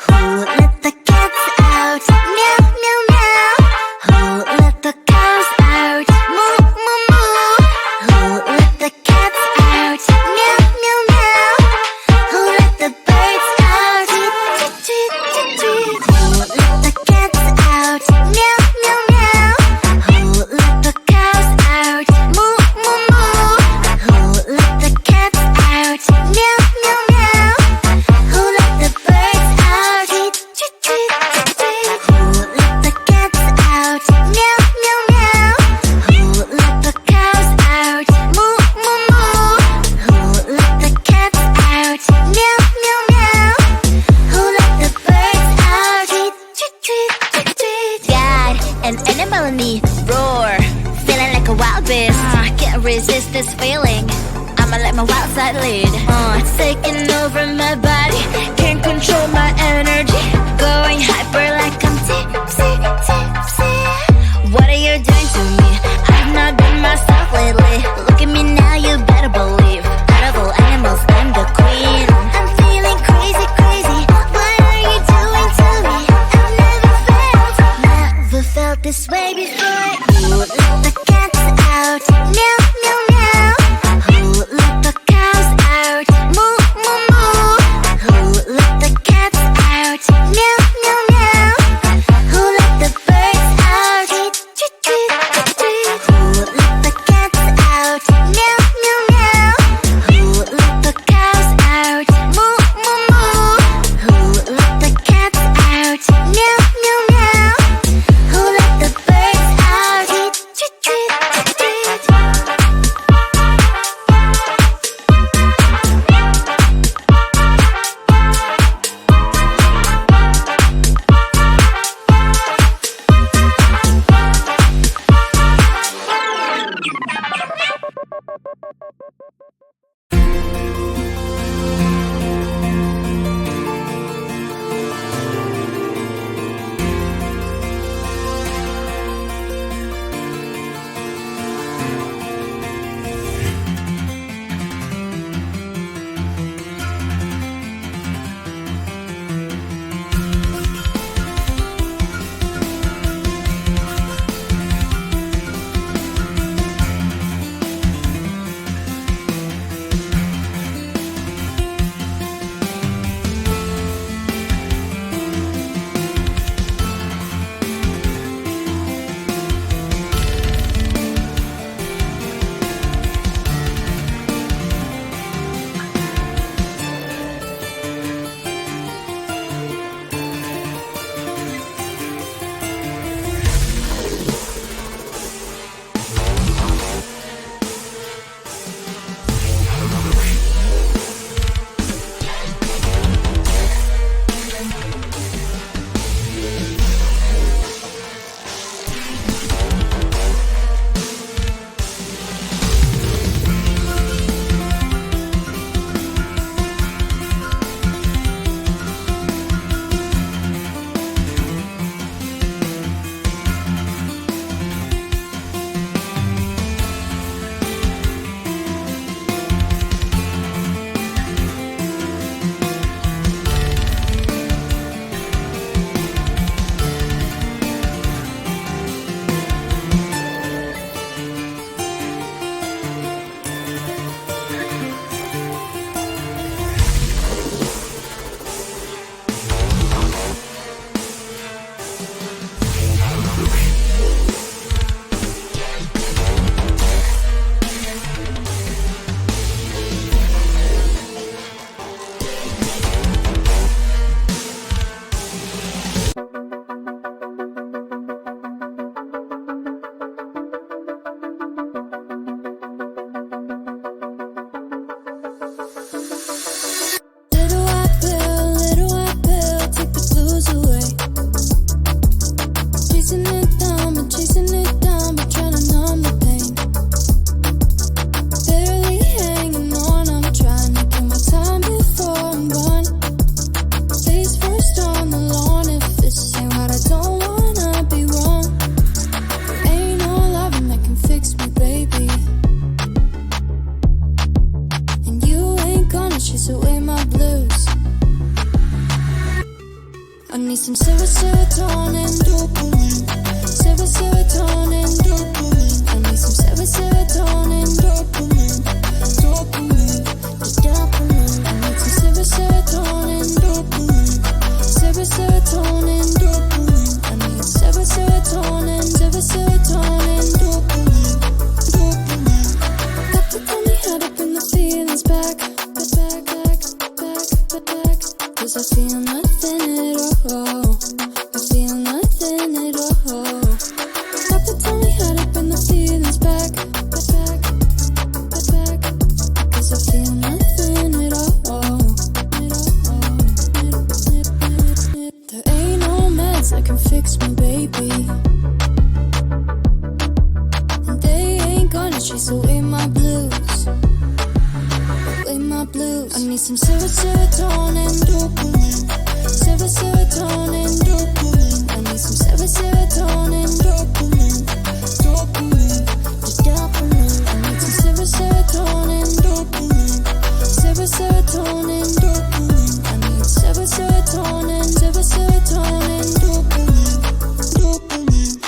Who let the cats out? Meow, meow, meow. Who let the cows out? Moo, moo, moo. Who let the cats out? Meow, meow, meow. Who let the birds out? Tweet, tweet, tweet, tweet. Who let the cats out? Meow, meow, meow. Who let the cows out? Moo, moo, moo. Who let the cats out? Meow, meow, meow. Who let the birds out? Tweet, tweet, tweet, tweet, tweet. Who let the cats out? Meow, meow, meow. Who let the cows out? Moo, moo, moo. Who let the cats out? Meow, meow, meow. Who let the birds out? Tweet, tweet, tweet, tweet, tweet. Got an animal in me, roar, feeling like a wild beast. Can't resist this feeling. I'ma let my wild side lead. It's taking over my body, can't control my energy. Going hyper like I'm tipsy, tipsy. What are you doing to me? I've not been myself lately. Look at me now, you better believe. Out of all animals, I'm the queen. I'm feeling crazy, crazy. What are you doing to me? I've never felt this way before. Who let the cats out? Meow, meow, meow. Who let the cows out? Moo, moo, moo. Who let the cats out? I need some serotonin, dopamine. Serotonin, dopamine. I need some serotonin, dopamine. Dopamine, just dopamine. I need some serotonin, dopamine. Serotonin, dopamine. I need serotonin, dopamine. Dopamine. Doctor told me how to bring the feelings back. Cause I feel nothing at all. I feel nothing at all. Doctor told me how to bring the feelings back. Cause I feel nothing at all. There ain't no meds that can fix me, baby. And they ain't gonna chase away my blues. I need some serotonin, dopamine. Serotonin, dopamine. I need some serotonin, dopamine. Dopamine, just dopamine. I need some serotonin, dopamine. Serotonin, dopamine. I need serotonin, dopamine. Dopamine.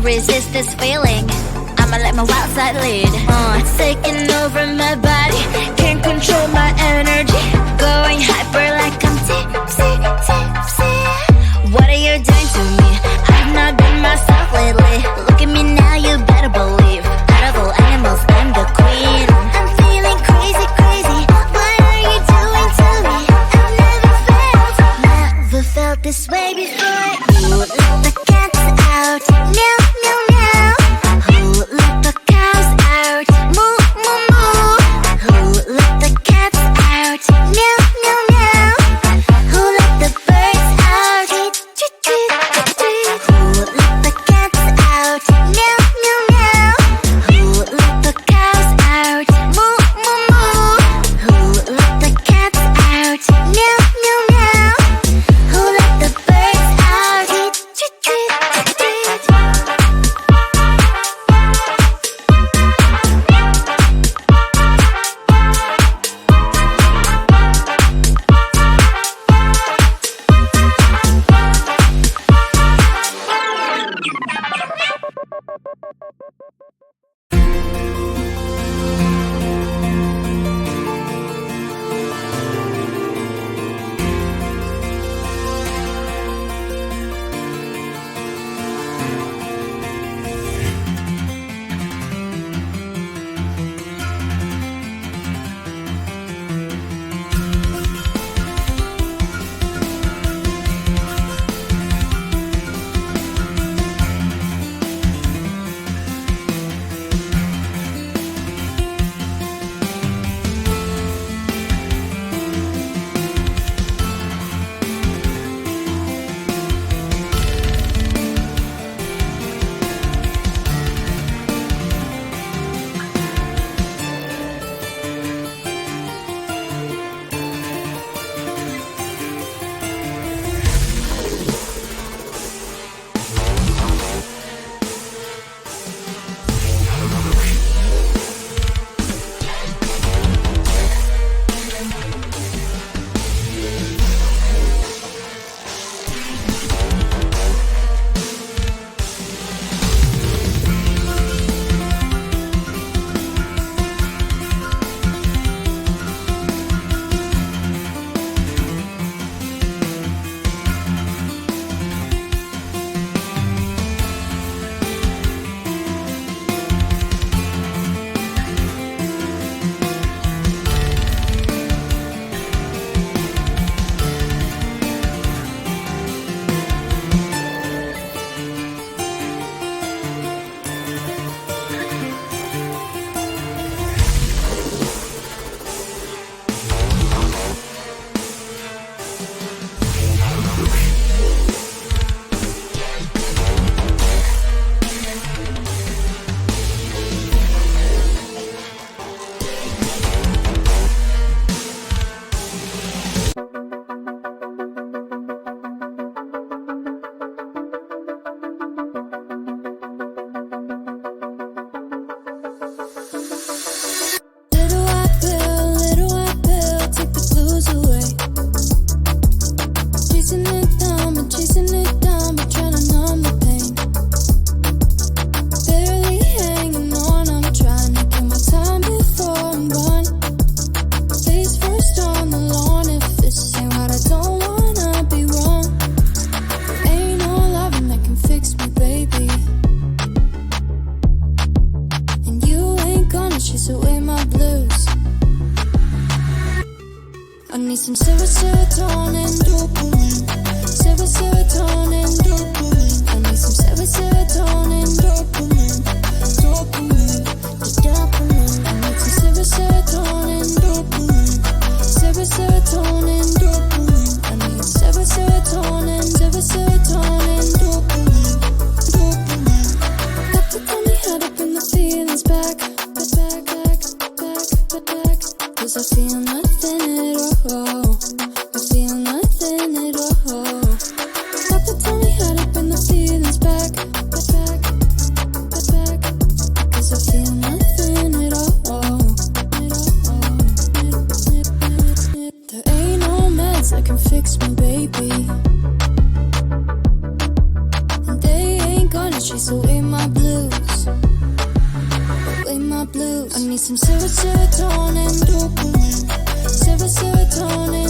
resist this feeling. I'ma let my wild side lead. It's taking over my body, can't control my energy. Going hyper like I'm tipsy, tipsy. What are you doing to me? I've not been myself lately. Look at me now, you better believe. Out of all animals, I'm the queen. I'm feeling crazy, crazy. What are you doing to me? I've never felt this way before. Who let the cats out? Meow, meow, meow. Who let the cows out? Moo, moo, moo. Who let the cats out? Meow. some serotonin, dopamine. Serotonin, dopamine. I need some serotonin, dopamine. Dopamine, just dopamine. I need some serotonin, dopamine. Serotonin, dopamine. I need serotonin, dopamine. Dopamine. Doctor told me how to bring the feelings back. Cause I feel nothing at all. I feel nothing at all. Doctor told me how to bring the feelings back. Cause I feel nothing at all. There ain't no meds that can fix me, baby. And they ain't gonna chase away my blues. Away my blues. I need some serotonin, dopamine. Serotonin,